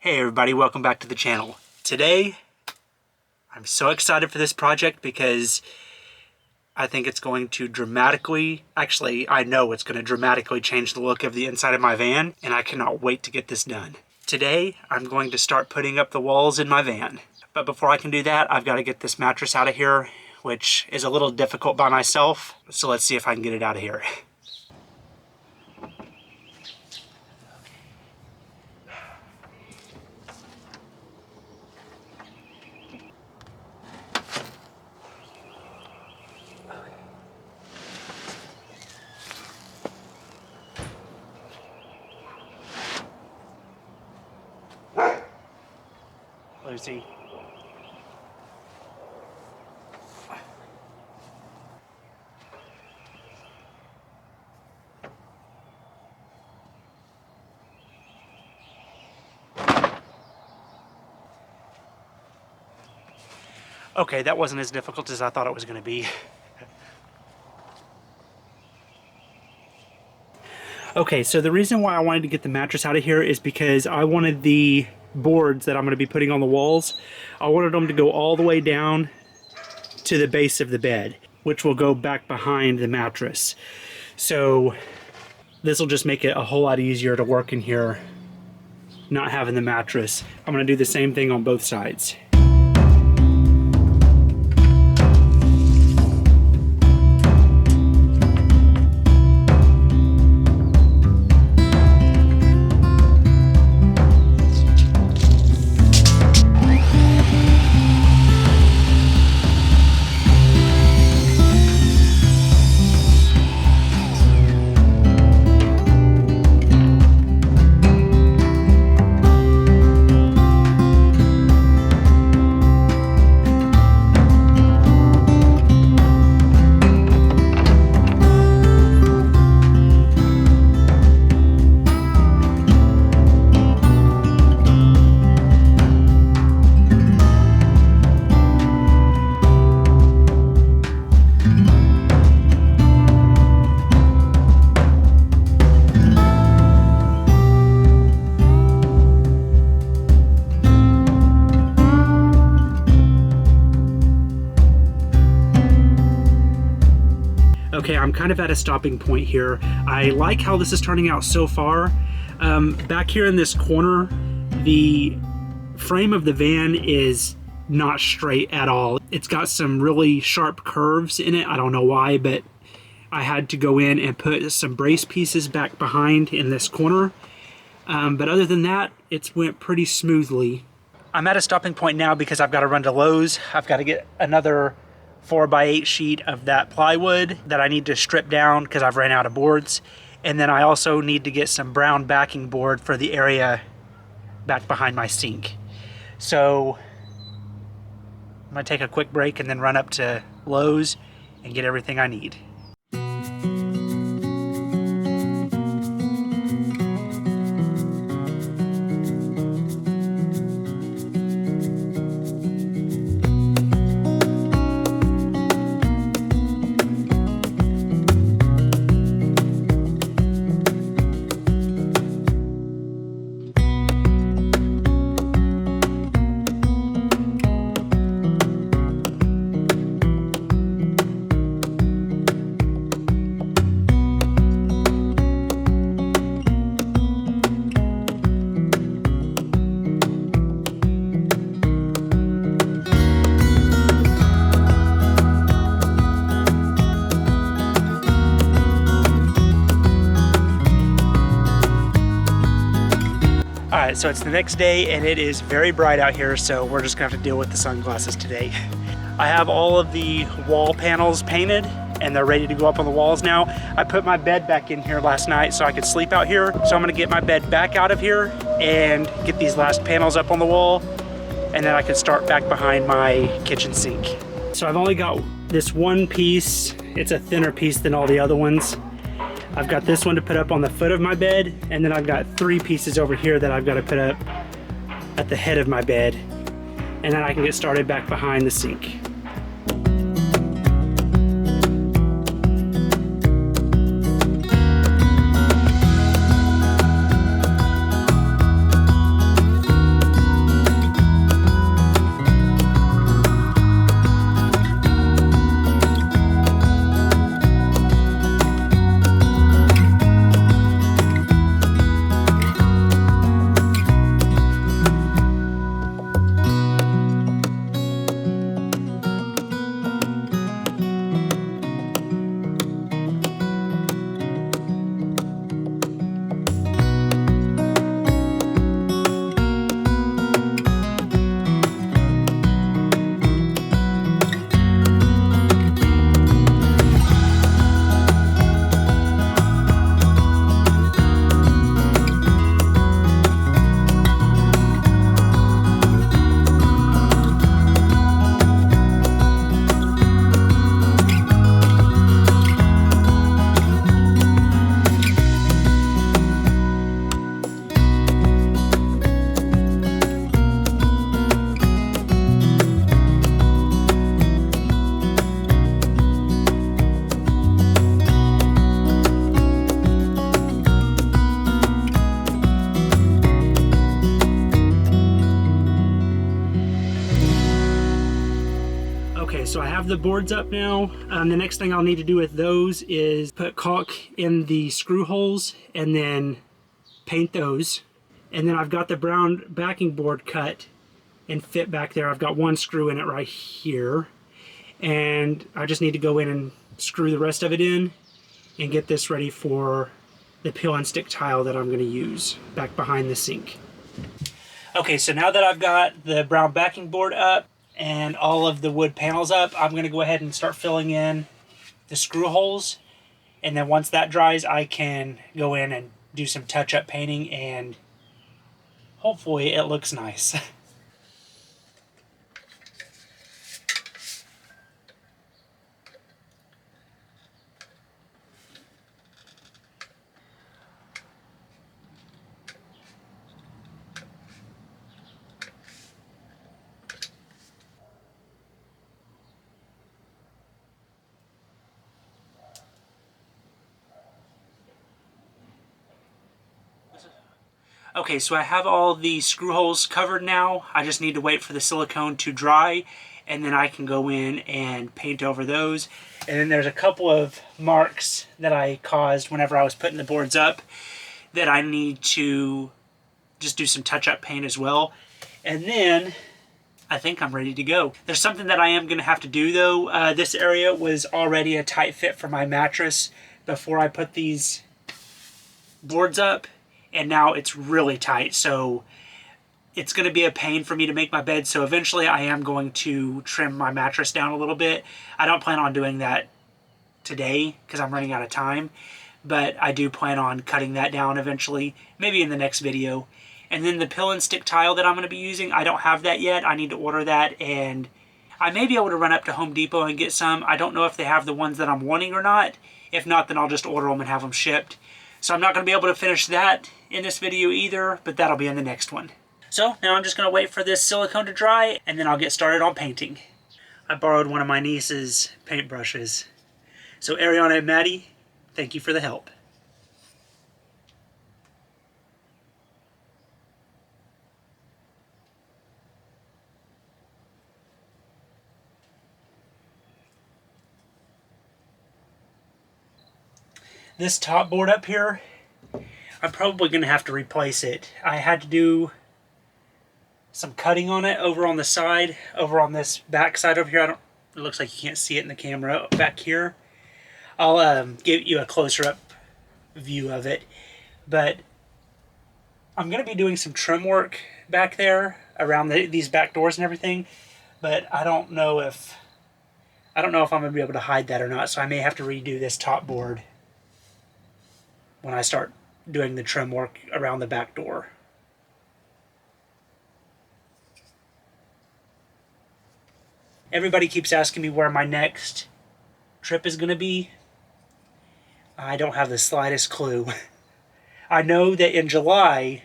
Hey everybody, welcome back to the channel. Today, I'm so excited for this project because I think it's going to dramatically, actually I know it's going to dramatically change the look of the inside of my van, and I cannot wait to get this done. Today, I'm going to start putting up the walls in my van. But before I can do that, I've got to get this mattress out of here, which is a little difficult by myself. So let's see if I can get it out of here. Lucy. Okay, that wasn't as difficult as I thought it was going to be. Okay, so the reason why I wanted to get the mattress out of here is because I wanted the boards that I'm going to be putting on the walls, I wanted them to go all the way down to the base of the bed, which will go back behind the mattress. So this will just make it a whole lot easier to work in here, not having the mattress. I'm going to do the same thing on both sides. Okay, I'm kind of at a stopping point here. I like how this is turning out so far. Back here in this corner, the frame of the van is not straight at all. It's got some really sharp curves in it. I don't know why, but I had to go in and put some brace pieces back behind in this corner. But other than that, it's went pretty smoothly. I'm at a stopping point now because I've got to run to Lowe's. I've got to get another 4x8 sheet of that plywood that I need to strip down because I've ran out of boards. And then I also need to get some brown backing board for the area back behind my sink. So I'm gonna take a quick break and then run up to Lowe's and get everything I need. Alright, so it's the next day and it is very bright out here, so we're just gonna have to deal with the sunglasses today. I have all of the wall panels painted and they're ready to go up on the walls now. I put my bed back in here last night so I could sleep out here. So I'm gonna get my bed back out of here and get these last panels up on the wall, and then I can start back behind my kitchen sink. So I've only got this one piece. It's a thinner piece than all the other ones. I've got this one to put up on the foot of my bed, and then I've got 3 pieces over here that I've got to put up at the head of my bed, and then I can get started back behind the sink. so I have the boards up now. The next thing I'll need to do with those is put caulk in the screw holes and then paint those. And then I've got the brown backing board cut and fit back there. I've got one screw in it right here. And I just need to go in and screw the rest of it in and get this ready for the peel and stick tile that I'm going to use back behind the sink. Okay, so now that I've got the brown backing board up and all of the wood panels up, I'm going to go ahead and start filling in the screw holes. And then once that dries, I can go in and do some touch-up painting, and hopefully it looks nice. Okay, so I have all the screw holes covered now. I just need to wait for the silicone to dry, and then I can go in and paint over those. And then there's a couple of marks that I caused whenever I was putting the boards up that I need to just do some touch-up paint as well. And then I think I'm ready to go. There's something that I am going to have to do though. This area was already a tight fit for my mattress before I put these boards up. And now it's really tight, so it's going to be a pain for me to make my bed. So eventually I am going to trim my mattress down a little bit. I don't plan on doing that today because I'm running out of time, but I do plan on cutting that down eventually, maybe in the next video. And then the peel and stick tile that I'm going to be using, I don't have that yet. I need to order that, and I may be able to run up to Home Depot and get some. I don't know if they have the ones that I'm wanting or not. If not, then I'll just order them and have them shipped. So I'm not going to be able to finish that in this video either, but that'll be in the next one. So now I'm just going to wait for this silicone to dry, and then I'll get started on painting. I borrowed one of my niece's paintbrushes. So Ariana and Maddie, thank you for the help. This top board up here, I'm probably going to have to replace it. I had to do some cutting on it over on the side, over on this back side over here. It looks like you can't see it in the camera back here. I'll give you a closer up view of it. But I'm going to be doing some trim work back there around these back doors and everything. But I don't know if I'm going to be able to hide that or not. So I may have to redo this top board when I start doing the trim work around the back door. Everybody keeps asking me where my next trip is going to be. I don't have the slightest clue. I know that in July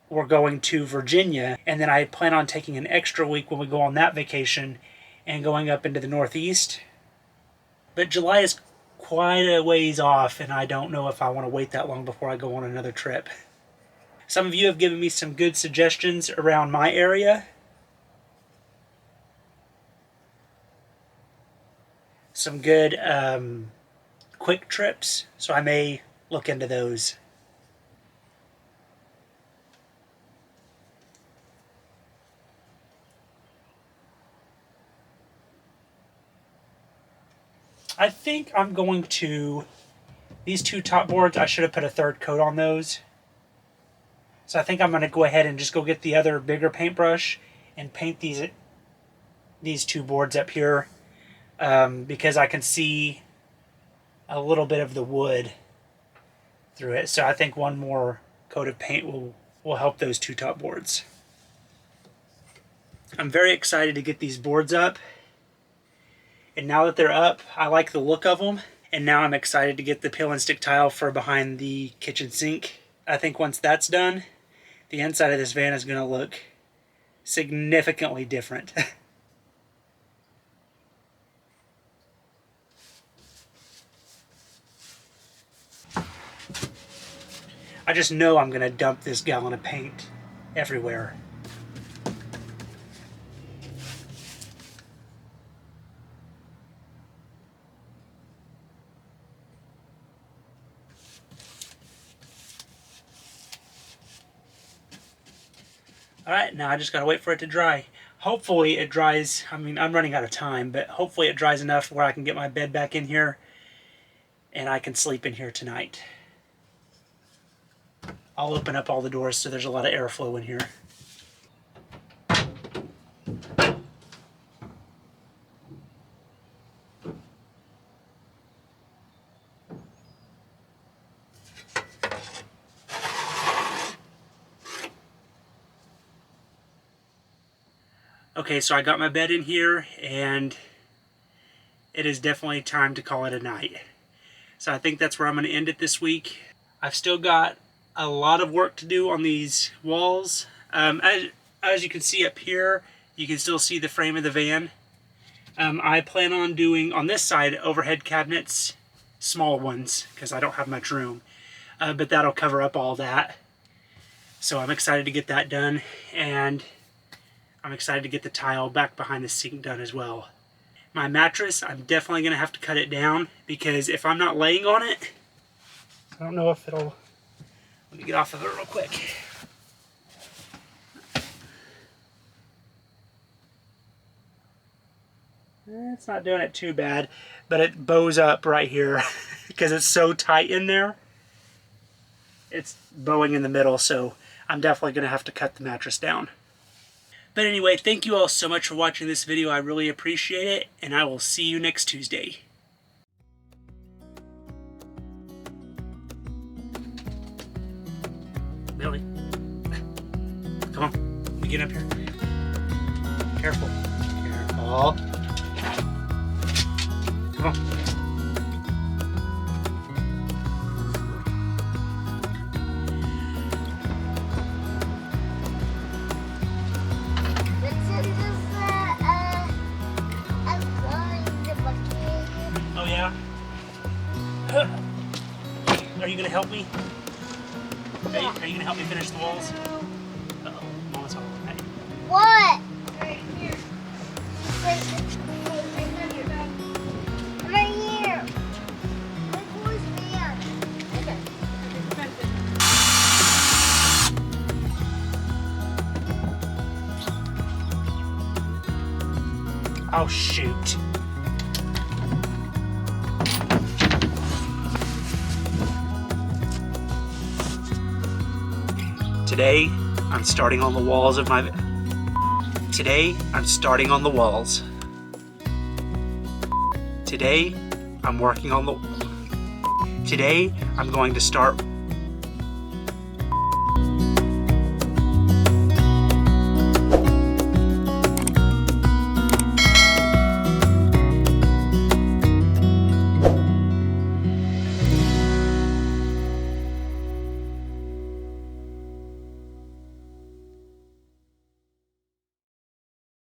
we're going to Virginia, and then I plan on taking an extra week when we go on that vacation and going up into the Northeast. But July is quite a ways off, and I don't know if I want to wait that long before I go on another trip. Some of you have given me some good suggestions around my area. Some good quick trips, so I may look into those. I think I'm going to, these two top boards, I should have put a third coat on those. So I think I'm going to go ahead and just go get the other bigger paintbrush and paint these two boards up here, because I can see a little bit of the wood through it. So I think one more coat of paint will help those two top boards. I'm very excited to get these boards up. And now that they're up, I like the look of them. And now I'm excited to get the peel and stick tile for behind the kitchen sink. I think once that's done, the inside of this van is going to look significantly different. I just know I'm going to dump this gallon of paint. everywhere. All right, now I just gotta wait for it to dry. Hopefully it dries. I mean, I'm running out of time, but hopefully it dries enough where I can get my bed back in here and I can sleep in here tonight. I'll open up all the doors so there's a lot of airflow in here. Okay, so I got my bed in here and it is definitely time to call it a night. So I think that's where I'm going to end it this week. I've still got a lot of work to do on these walls. As you can see up here, you can still see the frame of the van. I plan on doing, on this side, overhead cabinets, small ones, because I don't have much room. But that'll cover up all that. So I'm excited to get that done, and I'm excited to get the tile back behind the sink done as well. My mattress, I'm definitely going to have to cut it down, because if I'm not laying on it, I don't know if it'll... Let me get off of it real quick. It's not doing it too bad, but it bows up right here because it's so tight in there. It's bowing in the middle, so I'm definitely going to have to cut the mattress down. But anyway, thank you all so much for watching this video. I really appreciate it, and I will see you next Tuesday. Billy, come on, let me get up here. Careful, careful. Come on. Oh yeah? Are you gonna help me? Are you gonna help me finish the walls? Uh-oh, Mama's home. Hey. What? Right here. Right here. Where's man? Okay. Oh shoot. Today, I'm starting on the walls of my... Today, I'm starting on the walls. Today, I'm working on the... Today, I'm going to start